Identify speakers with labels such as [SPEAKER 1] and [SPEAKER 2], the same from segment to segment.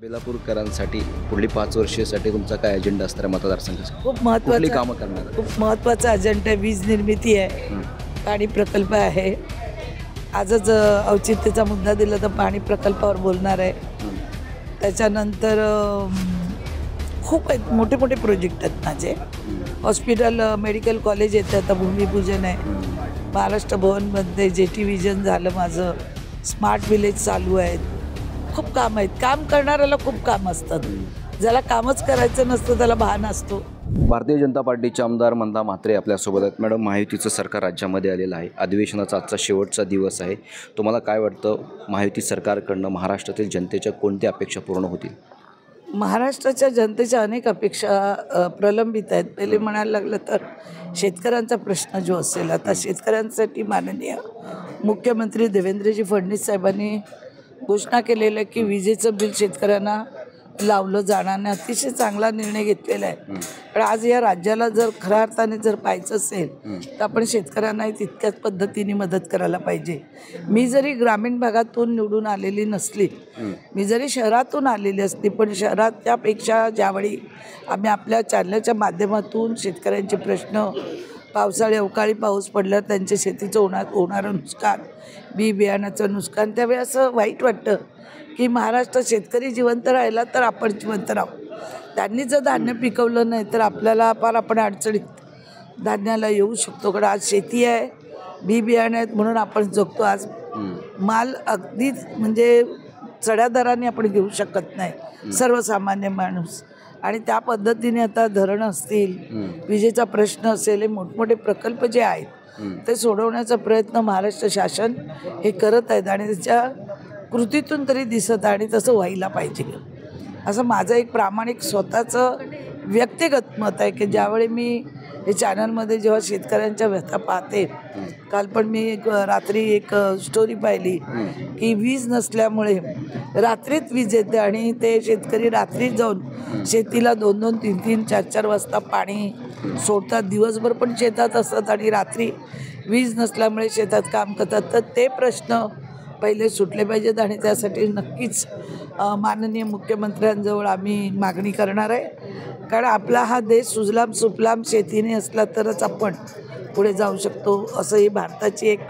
[SPEAKER 1] बेलापूरकरांसाठी पुढली 5 वर्षासाठी तुमचा काय अजेंडा असणार आहे मतदारसंघाचा?
[SPEAKER 2] खूप
[SPEAKER 1] कुठली
[SPEAKER 2] महत्त्वाचा
[SPEAKER 1] कामं करणार?
[SPEAKER 2] खूप महत्त्वाचा अजेंडा वीज निर्मिती आहे, पाणी प्रकल्प आहे. आजच औचित्याचा मुद्दा दिला तर पाणी प्रकल्पावर बोलणार आहे. त्याच्यानंतर खूप आहेत, मोठे मोठे प्रोजेक्ट आहेत माझे. हॉस्पिटल मेडिकल कॉलेज येतं, आता भूमिपूजन आहे. महाराष्ट्र भवनमध्ये JT विजन झालं माझं. स्मार्ट विलेज चालू आहेत. खूप काम आहेत. काम करणाऱ्याला खूप काम असतात. ज्याला कामच करायचं नसतं त्याला भान असतो.
[SPEAKER 1] भारतीय जनता पार्टीचे आमदार मंदा म्हात्रे आपल्यासोबत आहेत. मॅडम, महायुतीचं सरकार राज्यामध्ये आलेलं आहे. अधिवेशनाचा आजचा शेवटचा दिवस आहे. तुम्हाला काय वाटतं, महायुती सरकारकडनं महाराष्ट्रातील जनतेच्या कोणत्या अपेक्षा पूर्ण होतील?
[SPEAKER 2] महाराष्ट्राच्या जनतेच्या अनेक अपेक्षा प्रलंबित आहेत. पहिले म्हणायला लागलं तर शेतकऱ्यांचा प्रश्न जो असेल, आता शेतकऱ्यांसाठी माननीय मुख्यमंत्री देवेंद्रजी फडणवीस साहेबांनी घोषणा केलेलं की विजेचं बिल शेतकऱ्यांना लावलं जाणार नाही. अतिशय चांगला निर्णय घेतलेला आहे. पण आज या राज्याला जर खऱ्या अर्थाने जर पाहायचं असेल तर आपण शेतकऱ्यांनाही तितक्याच पद्धतीने मदत करायला पाहिजे. मी जरी ग्रामीण भागातून निवडून आलेली नसली, मी जरी शहरातून आलेली असली, पण शहराच्यापेक्षा ज्यावेळी आम्ही आपल्या चॅनलच्या माध्यमातून शेतकऱ्यांचे प्रश्न, पावसाळी अवकाळी पाऊस पडल्यावर त्यांच्या शेतीचं होणारं नुकसान, बी बियाण्याचं नुकसान, त्यावेळी असं वाईट वाटतं की महाराष्ट्र शेतकरी जिवंत राहिला तर आपण जिवंत राहू. त्यांनी जर धान्य पिकवलं नाही तर आपल्याला फार आपण अडचणीत धान्याला येऊ शकतो. कारण आज शेती आहे, बी बियाणे आहेत म्हणून आपण जगतो. आज माल अगदी म्हणजे चढ्या दराने आपण घेऊ शकत नाही सर्वसामान्य माणूस. आणि त्या पद्धतीने आता धरणं असतील, विजेचा प्रश्न असेल, हे मोठमोठे प्रकल्प जे आहेत ते सोडवण्याचा प्रयत्न महाराष्ट्र शासन हे करत आहेत आणि त्याच्या कृतीतून तरी दिसत आहे आणि तसं व्हायला पाहिजे असं माझं एक प्रामाणिक स्वतःचं व्यक्तिगत मत आहे. की ज्यावेळी मी हे चॅनलमध्ये जेव्हा शेतकऱ्यांच्या व्यथा पाहते, काल पण मी रात्री एक स्टोरी पाहिली की वीज नसल्यामुळे रात्रीत वीज येते आणि ते शेतकरी रात्रीत जाऊन शेतीला 2-2, 3-3, 4-4 वाजता पाणी सोडतात. दिवसभर पण शेतात असतात आणि रात्री वीज नसल्यामुळे शेतात काम करतात. तर ते प्रश्न पहिले सुटले पाहिजेत आणि त्यासाठी नक्कीच माननीय मुख्यमंत्र्यांजवळ आम्ही मागणी करणार आहे. कारण आपला हा देश सुजलाम सुफलाम शेतीने असला तरच आपण पुढे जाऊ शकतो, असं ही भारताची एक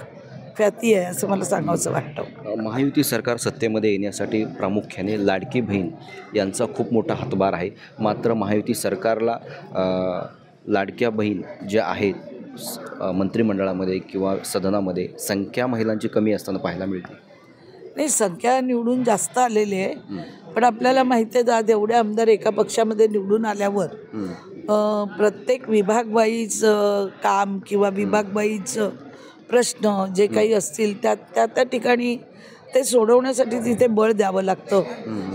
[SPEAKER 2] ख्याती आहे असं मला सांगावंसं वाटतं.
[SPEAKER 1] महायुती सरकार सत्तेमध्ये येण्यासाठी प्रामुख्याने लाडकी बहीण यांचा खूप मोठा हातभार आहे. मात्र महायुती सरकारला लाडक्या बहीण ज्या आहेत मंत्रिमंडळामध्ये किंवा सदनामध्ये संख्या महिलांची कमी असताना पाहायला मिळते.
[SPEAKER 2] नाही, संख्या निवडून जास्त आलेली आहे, पण आपल्याला माहिती आहे आज एवढे आमदार एका पक्षामध्ये निवडून आल्यावर प्रत्येक विभागवाईज काम किंवा विभागवाईज प्रश्न जे काही असतील त्या ठिकाणी ते सोडवण्यासाठी तिथे बळ द्यावं लागतं.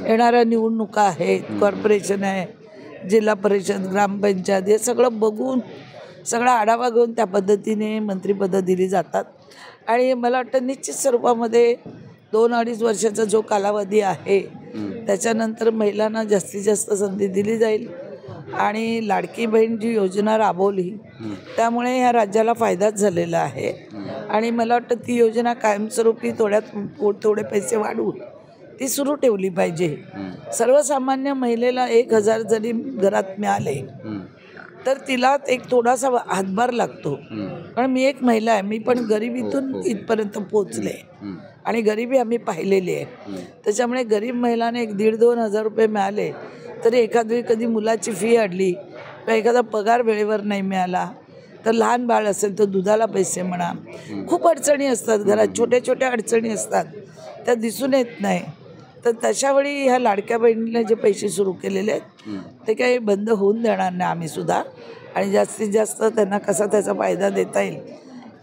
[SPEAKER 2] येणाऱ्या निवडणुका आहेत, कॉर्पोरेशन आहे, जिल्हा परिषद, ग्रामपंचायत, हे सगळं बघून सगळा आढावा घेऊन त्या पद्धतीने मंत्रिपदं दिली जातात. आणि मला वाटतं निश्चित स्वरूपामध्ये 2-2.5 वर्षाचा जो कालावधी आहे त्याच्यानंतर महिलांना जास्तीत जास्त संधी दिली जाईल. आणि लाडकी बहीण जी योजना राबवली त्यामुळे ह्या राज्याला फायदाच झालेला आहे. आणि मला वाटतं ती योजना कायमस्वरूपी थोडे पैसे वाढवून ती सुरू ठेवली पाहिजे. सर्वसामान्य महिलेला 1,000 जरी घरात मिळाले तर तिला एक थोडासा हातभार लागतो. कारण मी एक महिला आहे, मी पण गरिबीतून इथपर्यंत पोचले आणि गरिबी आम्ही पाहिलेली आहे. त्याच्यामुळे गरीब महिलाने 1,500-2 हजार रुपये मिळाले तरी एखादी कधी मुलाची फी अडली किंवा एखादा पगार वेळेवर नाही मिळाला तर लहान बाळ असेल तर दुधाला पैसे म्हणा, खूप अडचणी असतात घरात, छोट्या छोट्या अडचणी असतात, त्या दिसून येत नाही. तर तशावेळी ह्या लाडक्या बहिणीने जे पैसे सुरू केलेले आहेत ते काही बंद होऊन देणार नाही आम्ही सुद्धा. आणि जास्तीत जास्त त्यांना कसा त्याचा फायदा देता येईल.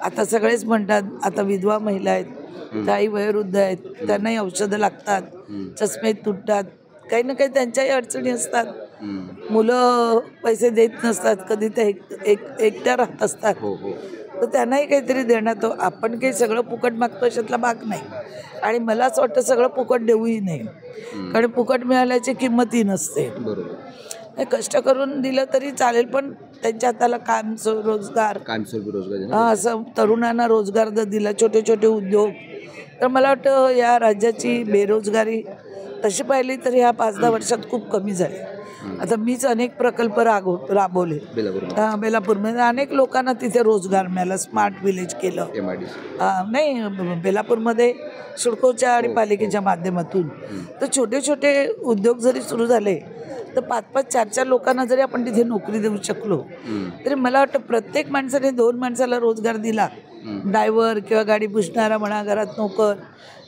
[SPEAKER 2] आता सगळेच म्हणतात, आता विधवा महिला आहेत, काही वयोवृद्ध आहेत, त्यांनाही औषधं लागतात, चष्मे तुटतात, काही ना काही त्यांच्याही अडचणी असतात. मुलं पैसे देत नसतात, कधी ते एकट्या राहत असतात, तर त्यांनाही काहीतरी देण्यात. आपण काही सगळं फुकट मागतो अशातला भाग नाही. आणि मला असं वाटतं सगळं फुकट देऊही नाही, कारण फुकट मिळाल्याची किंमतही नसते. बरोबर, कष्ट करून दिलं तरी चालेल, पण त्यांच्या हाताला कायमस्वरूपी रोजगार, असं तरुणांना रोजगार जर दिला, छोटे छोटे उद्योग, तर मला वाटतं या राज्याची बेरोजगारी तशी पाहिली तर ह्या 5-10 वर्षात खूप कमी झाले. आता मीच अनेक प्रकल्प राबवले. बेलापूरमध्ये अनेक लोकांना तिथे रोजगार मिळाला. स्मार्ट विलेज केलं. नाही, बेलापूरमध्ये सिडकोच्या आणि पालिकेच्या माध्यमातून तर छोटे छोटे उद्योग जरी सुरू झाले तर 5-5, 4-4 लोकांना जरी आपण तिथे नोकरी देऊ शकलो तरी मला वाटतं प्रत्येक माणसाने 2 माणसाला रोजगार दिला, ड्रायव्हर किंवा गाडी पुसणारा म्हणा, घरात नोकर,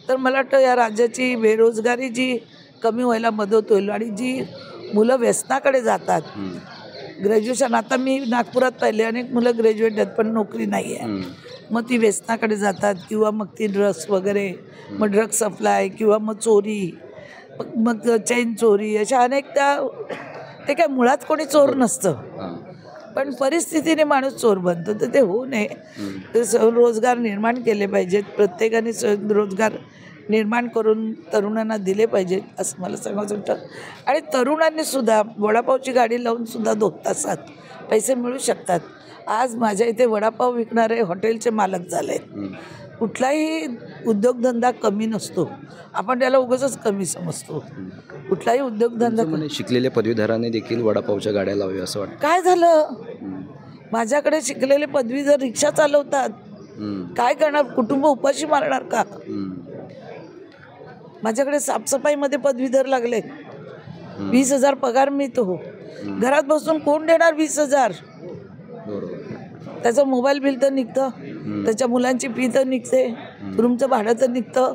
[SPEAKER 2] तर मला वाटतं या राज्याची बेरोजगारी जी कमी व्हायला मदत होईल. आणि जी मुलं व्यसनाकडे जातात, ग्रॅज्युएशन, आता मी नागपुरात पाहिले अनेक मुलं ग्रॅज्युएट आहेत पण नोकरी नाही आहे, मग ती व्यसनाकडे जातात किंवा मग ती ड्रग्स वगैरे, मग ड्रग सप्लाय किंवा मग चोरी, मग चैन चोरी, अशा अनेक ते काय मुळात कोणी चोर नसतं पण परिस्थितीने माणूस चोर बनतो. तर ते होऊ नये, तर रोजगार निर्माण केले पाहिजेत, प्रत्येकाने रोजगार निर्माण करून तरुणांना दिले पाहिजेत असं मला सांगायचं होतं. आणि तरुणांनी सुद्धा वडापावची गाडी लावून सुद्धा 2 तासात पैसे मिळू शकतात. आज माझ्या इथे वडापाव विकणारे हॉटेलचे मालक झाले. कुठलाही उद्योगधंदा कमी नसतो, आपण त्याला उगाचच कमी समजतो. कुठलाही उद्योगधंदा
[SPEAKER 1] शिकलेल्या पदवीधरांनी देखील वडापावच्या गाड्या लावाव्या असं वाटतं.
[SPEAKER 2] काय झालं, माझ्याकडे शिकलेले पदवीधर रिक्षा चालवतात, काय करणार, कुटुंब उपाशी मारणार का? माझ्याकडे साफसफाईमध्ये पदवीधर लागले, 20,000 पगार मिळतो, घरात बसून कोण देणार 20,000? त्याचं मोबाईल बिल तर निघतं, त्याच्या मुलांची फी तर निघते, रूमचं भाडं तर निघतं.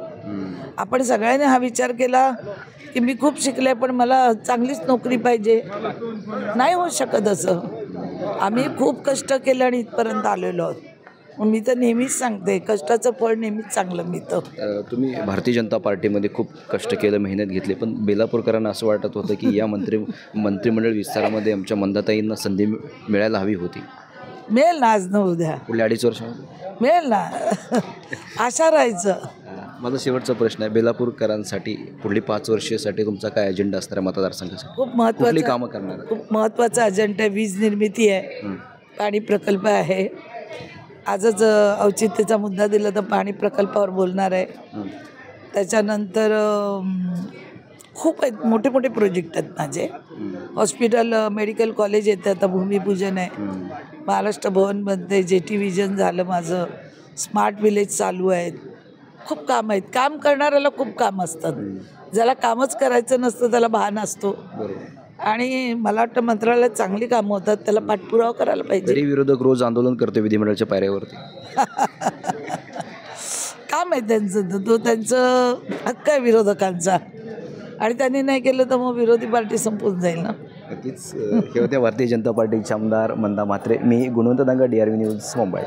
[SPEAKER 2] आपण सगळ्यांनी हा विचार केला की मी खूप शिकले पण मला चांगलीच नोकरी पाहिजे, नाही होऊ शकत असं. आम्ही खूप कष्ट केलं आणि इथपर्यंत आलेलो आहोत. मी तर नेहमीच सांगते कष्टाचं फळ नेहमीच चांगलं मिळतं.
[SPEAKER 1] तुम्ही भारतीय जनता पार्टीमध्ये खूप कष्ट केलं, मेहनत घेतली, पण बेलापूरकरांना असं वाटत होतं की या मंत्रिमंडळ विस्तारामध्ये आमच्या मंदाताईंना संधी मिळायला हवी होती.
[SPEAKER 2] मिळेल ना, आज न उद्या
[SPEAKER 1] पुढल्या 2.5 वर्षामध्ये
[SPEAKER 2] मिळेल ना, आशा राहायचं.
[SPEAKER 1] माझा शेवटचा प्रश्न आहे, बेलापूरकरांसाठी पुढली 5 वर्षासाठी तुमचा काय अजेंडा असणार आहे मतदारसंघासाठी?
[SPEAKER 2] खूप महत्त्वाचं
[SPEAKER 1] कामं करणार?
[SPEAKER 2] खूप महत्त्वाचा अजेंडा आहे. वीज निर्मिती आहे, पाणी प्रकल्प आहे. आजच औचित्याचा मुद्दा दिला तर पाणी प्रकल्पावर बोलणार आहे. त्याच्यानंतर खूप आहेत, मोठे मोठे प्रोजेक्ट आहेत माझे. हॉस्पिटल, मेडिकल कॉलेज येतं, आता भूमिपूजन आहे. महाराष्ट्र भवनमध्ये JT विजन झालं माझं, स्मार्ट विलेज चालू आहेत. खूप काम आहेत. काम करणाऱ्याला खूप काम असतात, ज्याला कामच करायचं नसतं त्याला भान असतो. आणि मला वाटतं मंत्रालयात चांगली कामं होतात, त्याला पाठपुरावा करायला पाहिजे.
[SPEAKER 1] तरी विरोधक रोज आंदोलन करते विधिमंडळाच्या पायऱ्यावरती.
[SPEAKER 2] काम आहे त्यांचं, तो त्यांचं हक्क आहे विरोधकांचा, आणि त्यांनी नाही केलं तर मग विरोधी पार्टी संपून जाईल ना.
[SPEAKER 1] नक्कीच. हे होत्या भारतीय जनता पार्टीचे आमदार मंदा म्हात्रे. मी गुणवंत दांगा, DRV न्यूज, मुंबई.